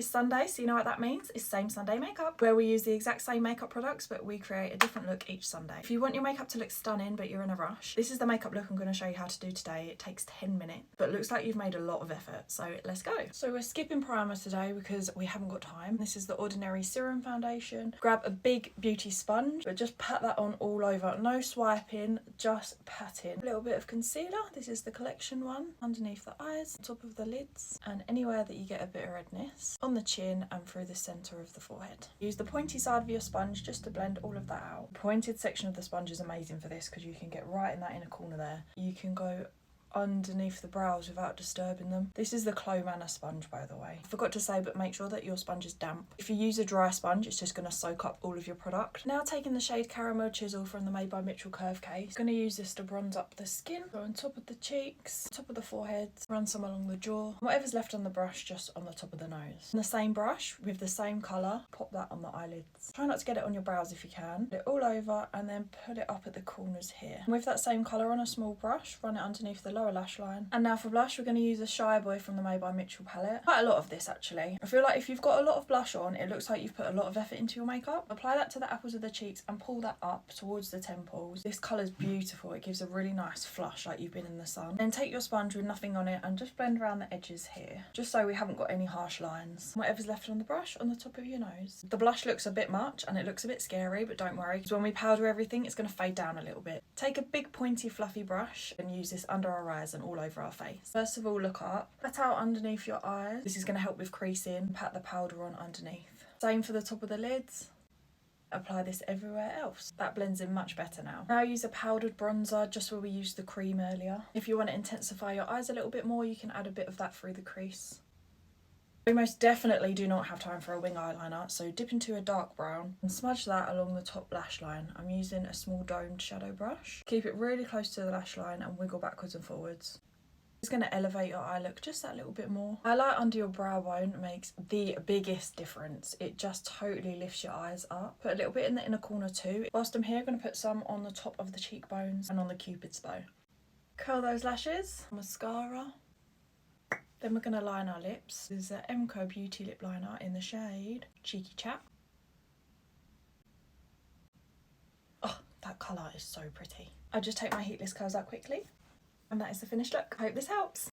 It's Sunday, so you know what that means. It's Same Sunday Makeup, where we use the exact same makeup products, but we create a different look each Sunday. If you want your makeup to look stunning, but you're in a rush, this is the makeup look I'm going to show you how to do today. It takes 10 minutes, but looks like you've made a lot of effort, so let's go. So we're skipping primer today because we haven't got time. This is the Ordinary Serum Foundation. Grab a big beauty sponge, but just pat that on all over. No swiping, just patting. A little bit of concealer. This is the Collection one. Underneath the eyes, top of the lids, and anywhere that you get a bit of redness. On the chin and through the centre of the forehead. Use the pointy side of your sponge just to blend all of that out. The pointed section of the sponge is amazing for this because you can get right in that inner corner there. You can go underneath the brows without disturbing them. This is the Chloe Manor sponge, by the way. I forgot to say, but make sure that your sponge is damp. If you use a dry sponge, it's just going to soak up all of your product. Now taking the shade Caramel Chisel from the Made by Mitchell Curve case. I'm going to use this to bronze up the skin. Go on top of the cheeks, top of the forehead, run some along the jaw. Whatever's left on the brush, just on the top of the nose. And the same brush with the same colour, pop that on the eyelids. Try not to get it on your brows if you can. Put it all over and then put it up at the corners here. And with that same colour on a small brush, run it underneath the lower lash line. And now for blush, we're going to use a Shy Boy from the Made by Mitchell palette. Quite a lot of this actually. I feel like if you've got a lot of blush on, it looks like you've put a lot of effort into your makeup. Apply that to the apples of the cheeks and pull that up towards the temples. This colour's beautiful. It gives a really nice flush like you've been in the sun. Then take your sponge with nothing on it and just blend around the edges here, just so we haven't got any harsh lines. Whatever's left on the brush on the top of your nose. The blush looks a bit much and it looks a bit scary, but don't worry, because when we powder everything, it's going to fade down a little bit. Take a big pointy fluffy brush and use this under our eyes and all over our face. First of all, look up, pat out underneath your eyes. This is going to help with creasing. Pat the powder on underneath. Same for the top of the lids. Apply this everywhere else. That blends in much better now. Now use a powdered bronzer just where we used the cream earlier. If you want to intensify your eyes a little bit more, you can add a bit of that through the crease. We most definitely do not have time for a wing eyeliner, so dip into a dark brown and smudge that along the top lash line. I'm using a small domed shadow brush. Keep it really close to the lash line and wiggle backwards and forwards. It's going to elevate your eye look just that little bit more. Highlight under your brow bone makes the biggest difference. It just totally lifts your eyes up. Put a little bit in the inner corner too. Whilst I'm here, I'm going to put some on the top of the cheekbones and on the cupid's bow. Curl those lashes. Mascara. Then we're going to line our lips. This is an Emco Beauty Lip Liner in the shade Cheeky Chap. Oh, that colour is so pretty. I just take my heatless curls out quickly. And that is the finished look. I hope this helps.